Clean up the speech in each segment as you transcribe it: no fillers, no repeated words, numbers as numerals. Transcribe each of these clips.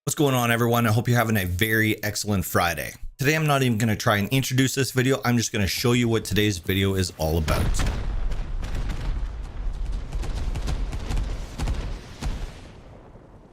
What's going on, everyone? I hope you're having a very excellent Friday. Today, I'm not even going to try and introduce this video. I'm just going to show you what today's video is all about.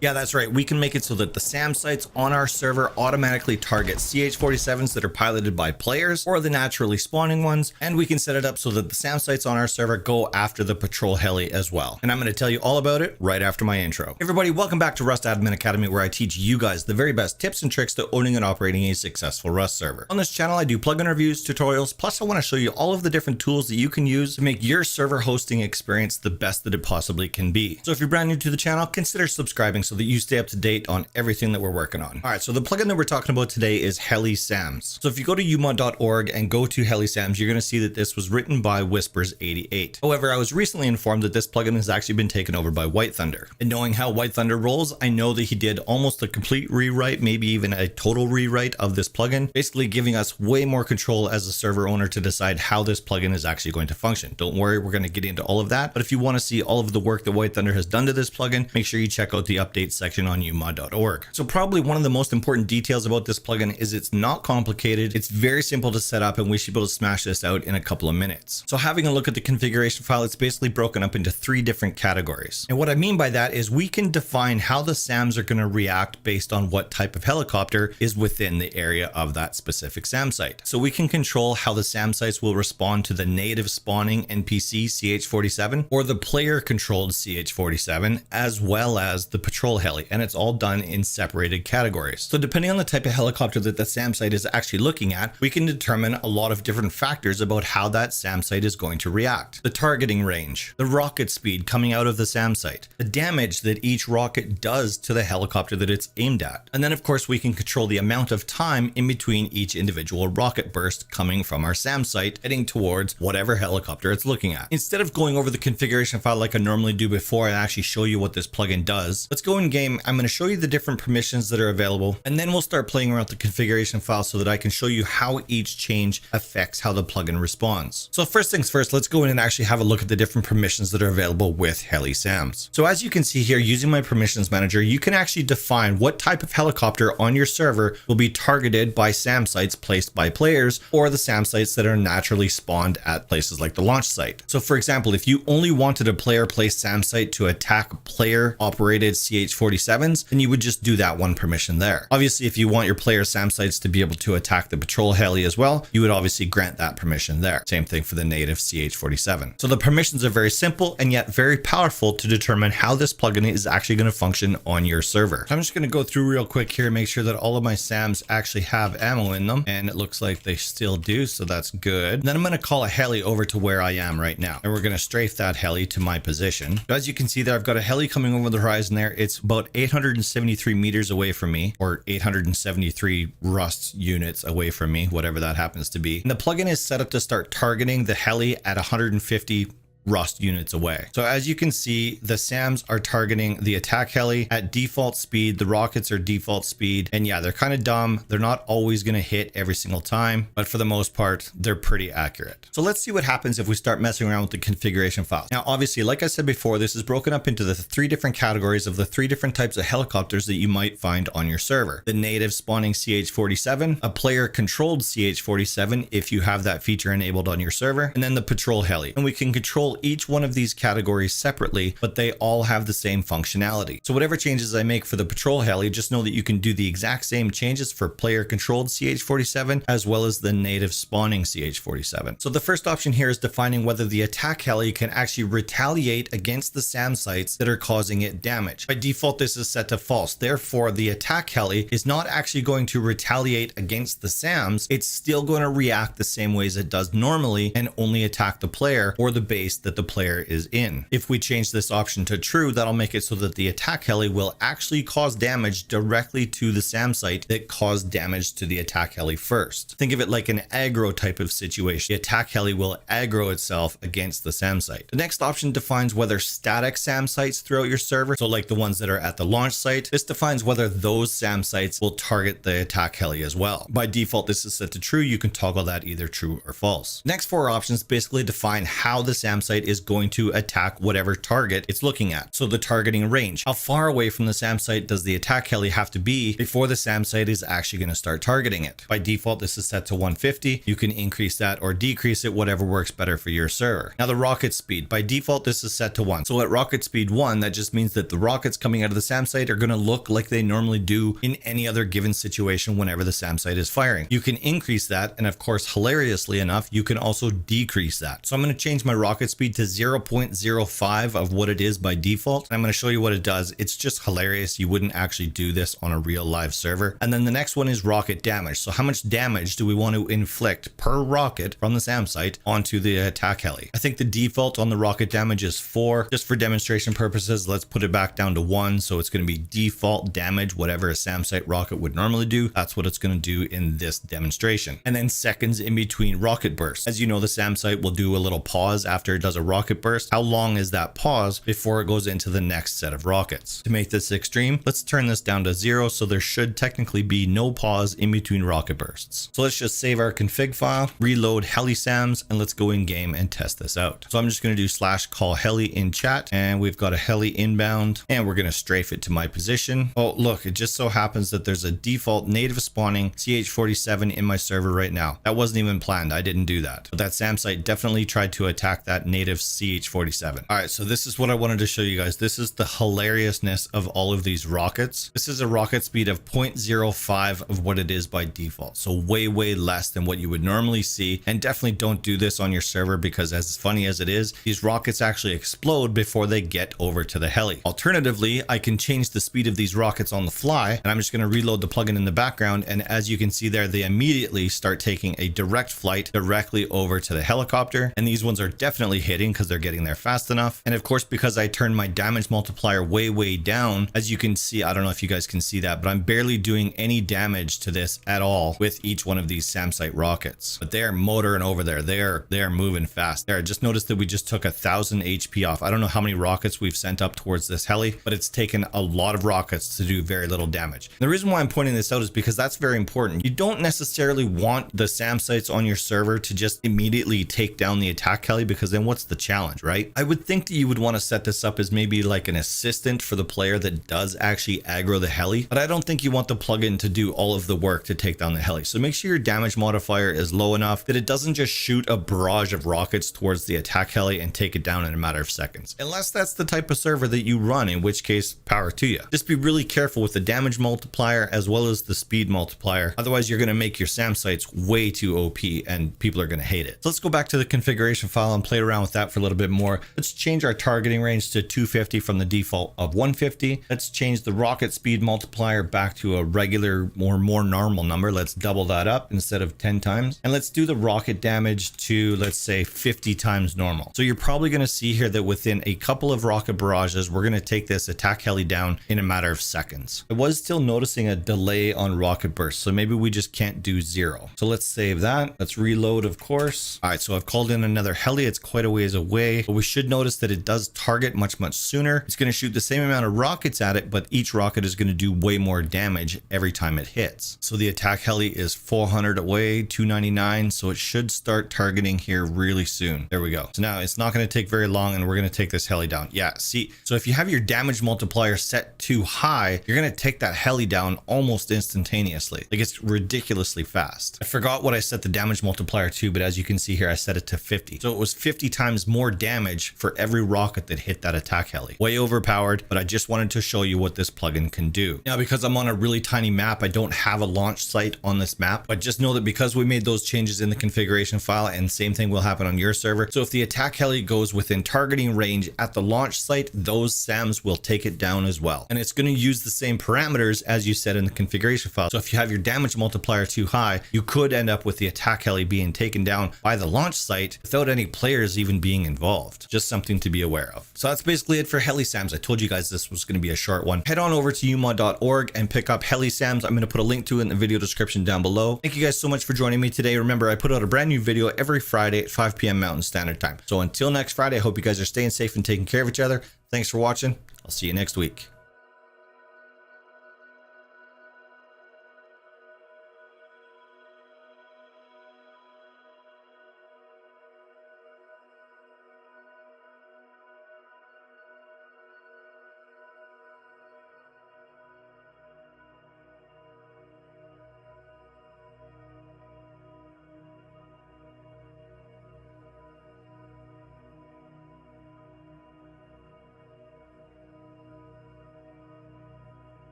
Yeah, that's right. We can make it so that the SAMS sites on our server automatically target CH47s that are piloted by players or the naturally spawning ones. And we can set it up so that the SAMS sites on our server go after the Patrol Heli as well. And I'm going to tell you all about it right after my intro. Everybody, welcome back to Rust Admin Academy, where I teach you guys the very best tips and tricks to owning and operating a successful Rust server. On this channel, I do plugin reviews, tutorials, plus I want to show you all of the different tools that you can use to make your server hosting experience the best that it possibly can be. So if you're brand new to the channel, consider subscribing so that you stay up to date on everything that we're working on. All right, so the plugin that we're talking about today is HeliSams. So if you go to umod.org and go to HeliSams, you're going to see that this was written by Whispers88. However, I was recently informed that this plugin has actually been taken over by White Thunder. And knowing how White Thunder rolls, I know that he did almost a complete rewrite, maybe even a total rewrite of this plugin, basically giving us way more control as a server owner to decide how this plugin is actually going to function. Don't worry, we're going to get into all of that. But if you want to see all of the work that White Thunder has done to this plugin, make sure you check out the updates section on umod.org. So probably one of the most important details about this plugin is it's not complicated. It's very simple to set up, and we should be able to smash this out in a couple of minutes. So having a look at the configuration file, it's basically broken up into 3 different categories. And what I mean by that is we can define how the SAMs are going to react based on what type of helicopter is within the area of that specific SAM site. So we can control how the SAM sites will respond to the native spawning NPC CH47 or the player controlled CH47, as well as the Patrol Heli. And it's all done in separated categories. So depending on the type of helicopter that the SAM site is actually looking at, we can determine a lot of different factors about how that SAM site is going to react. The targeting range, the rocket speed coming out of the SAM site, the damage that each rocket does to the helicopter that it's aimed at. And then of course we can control the amount of time in between each individual rocket burst coming from our SAM site heading towards whatever helicopter it's looking at. Instead of going over the configuration file like I normally do before and actually show you what this plugin does, let's go in game. I'm going to show you the different permissions that are available, and then we'll start playing around with the configuration file so that I can show you how each change affects how the plugin responds. So first things first, let's go in and actually have a look at the different permissions that are available with HeliSams. So as you can see here, using my permissions manager, you can actually define what type of helicopter on your server will be targeted by SAM sites placed by players or the SAM sites that are naturally spawned at places like the launch site. So for example, if you only wanted a player placed SAM site to attack player operated CH47s, then you would just do that one permission there. Obviously, if you want your player SAM sites to be able to attack the Patrol Heli as well, you would obviously grant that permission there. Same thing for the native CH47. So the permissions are very simple and yet very powerful to determine how this plugin is actually going to function on your server. So I'm just going to go through real quick here and make sure that all of my SAMs actually have ammo in them, and it looks like they still do, so that's good. Then I'm going to call a heli over to where I am right now, and we're going to strafe that heli to my position. So as you can see there, I've got a heli coming over the horizon there. It's about 873 meters away from me, or 873 Rust units away from me, whatever that happens to be. And the plugin is set up to start targeting the heli at 150 Rust units away. So as you can see, the SAMs are targeting the attack heli at default speed. The rockets are default speed. And yeah, they're kind of dumb. They're not always going to hit every single time, but for the most part, they're pretty accurate. So let's see what happens if we start messing around with the configuration file. Now, obviously, like I said before, this is broken up into the 3 different categories of the 3 different types of helicopters that you might find on your server. The native spawning CH47, a player controlled CH47 if you have that feature enabled on your server, and then the Patrol Heli. And we can control each one of these categories separately, but they all have the same functionality. So whatever changes I make for the Patrol Heli, just know that you can do the exact same changes for player controlled CH47 as well as the native spawning CH47. So the first option here is defining whether the attack heli can actually retaliate against the SAM sites that are causing it damage. By default, this is set to false. Therefore, the attack heli is not actually going to retaliate against the SAMs. It's still going to react the same ways it does normally and only attack the player or the base that the player is in. If we change this option to true, that'll make it so that the attack heli will actually cause damage directly to the SAM site that caused damage to the attack heli first. Think of it like an aggro type of situation. The attack heli will aggro itself against the SAM site. The next option defines whether static SAM sites throughout your server, so like the ones that are at the launch site, this defines whether those SAM sites will target the attack heli as well. By default, this is set to true. You can toggle that either true or false. Next 4 options basically define how the SAM site site is going to attack whatever target it's looking at. So the targeting range, how far away from the SAM site does the attack heli have to be before the SAM site is actually going to start targeting it? By default, this is set to 150. You can increase that or decrease it, whatever works better for your server. Now the rocket speed, by default, this is set to 1. So at rocket speed 1, that just means that the rockets coming out of the SAM site are going to look like they normally do in any other given situation whenever the SAM site is firing. You can increase that, and of course, hilariously enough, you can also decrease that. So I'm going to change my rocket speed to 0.05 of what it is by default. And I'm going to show you what it does. It's just hilarious. You wouldn't actually do this on a real live server. And then the next one is rocket damage. So how much damage do we want to inflict per rocket from the SAM site onto the attack heli? I think the default on the rocket damage is 4. Just for demonstration purposes, let's put it back down to 1. So it's going to be default damage, whatever a SAM site rocket would normally do. That's what it's going to do in this demonstration. And then seconds in between rocket bursts. As you know, the SAM site will do a little pause after it does a rocket burst. How long is that pause before it goes into the next set of rockets? To make this extreme, let's turn this down to 0. So there should technically be no pause in between rocket bursts. So let's just save our config file, reload HeliSams, and let's go in game and test this out. So I'm just going to do /call heli in chat, and we've got a heli inbound, and we're going to strafe it to my position. Oh, look, it just so happens that there's a default native spawning CH47 in my server right now. That wasn't even planned. I didn't do that. But that SAM site definitely tried to attack that native CH47. All right, so this is what I wanted to show you guys. This is the hilariousness of all of these rockets. This is a rocket speed of 0.05 of what it is by default. So way less than what you would normally see. And definitely don't do this on your server, because as funny as it is, these rockets actually explode before they get over to the heli. Alternatively, I can change the speed of these rockets on the fly, and I'm just going to reload the plugin in the background. And as you can see there, they immediately start taking a direct flight directly over to the helicopter. And these ones are definitely hitting because they're getting there fast enough. And of course, because I turned my damage multiplier way down, as you can see, I don't know if you guys can see that, but I'm barely doing any damage to this at all with each one of these SAM site rockets. But they're motoring over there. They are moving fast. There, I just noticed that we just took 1,000 HP off. I don't know how many rockets we've sent up towards this heli, but it's taken a lot of rockets to do very little damage. And the reason why I'm pointing this out is because that's very important. You don't necessarily want the SAM sites on your server to just immediately take down the attack heli, because then what's the challenge, right? I would think that you would want to set this up as maybe like an assistant for the player that does actually aggro the heli, but I don't think you want the plugin to do all of the work to take down the heli. So make sure your damage modifier is low enough that it doesn't just shoot a barrage of rockets towards the attack heli and take it down in a matter of seconds. Unless that's the type of server that you run, in which case, power to you. Just be really careful with the damage multiplier as well as the speed multiplier. Otherwise, you're going to make your SAM sites way too OP and people are going to hate it. So let's go back to the configuration file and play around with that for a little bit more. Let's change our targeting range to 250 from the default of 150. Let's change the rocket speed multiplier back to a regular or more normal number. Let's double that up instead of 10 times. And let's do the rocket damage to, let's say, 50 times normal. So you're probably going to see here that within a couple of rocket barrages, we're going to take this attack heli down in a matter of seconds. I was still noticing a delay on rocket bursts, so maybe we just can't do 0. So let's save that. Let's reload, of course. All right, so I've called in another heli. It's quite a ways away, but we should notice that it does target much sooner. It's going to shoot the same amount of rockets at it, but each rocket is going to do way more damage every time it hits. So the attack heli is 400 away, 299. So it should start targeting here really soon. There we go. So now it's not going to take very long and we're going to take this heli down. Yeah, see, so if you have your damage multiplier set too high, you're going to take that heli down almost instantaneously. Like, it's ridiculously fast. I forgot what I set the damage multiplier to, but as you can see here, I set it to 50. So it was 50 times more damage for every rocket that hit that attack heli. Way overpowered, but I just wanted to show you what this plugin can do. Now, because I'm on a really tiny map, I don't have a launch site on this map, but just know that because we made those changes in the configuration file, and same thing will happen on your server. So if the attack heli goes within targeting range at the launch site, those SAMs will take it down as well. And it's going to use the same parameters as you set in the configuration file. So if you have your damage multiplier too high, you could end up with the attack heli being taken down by the launch site without any players even being involved. Just something to be aware of. So that's basically it for HeliSams. I told you guys this was going to be a short one. Head on over to umod.org and pick up HeliSams. I'm going to put a link to it in the video description down below. Thank you guys so much for joining me today. Remember, I put out a brand new video every Friday at 5 p.m. Mountain Standard Time. So until next Friday, I hope you guys are staying safe and taking care of each other. Thanks for watching. I'll see you next week.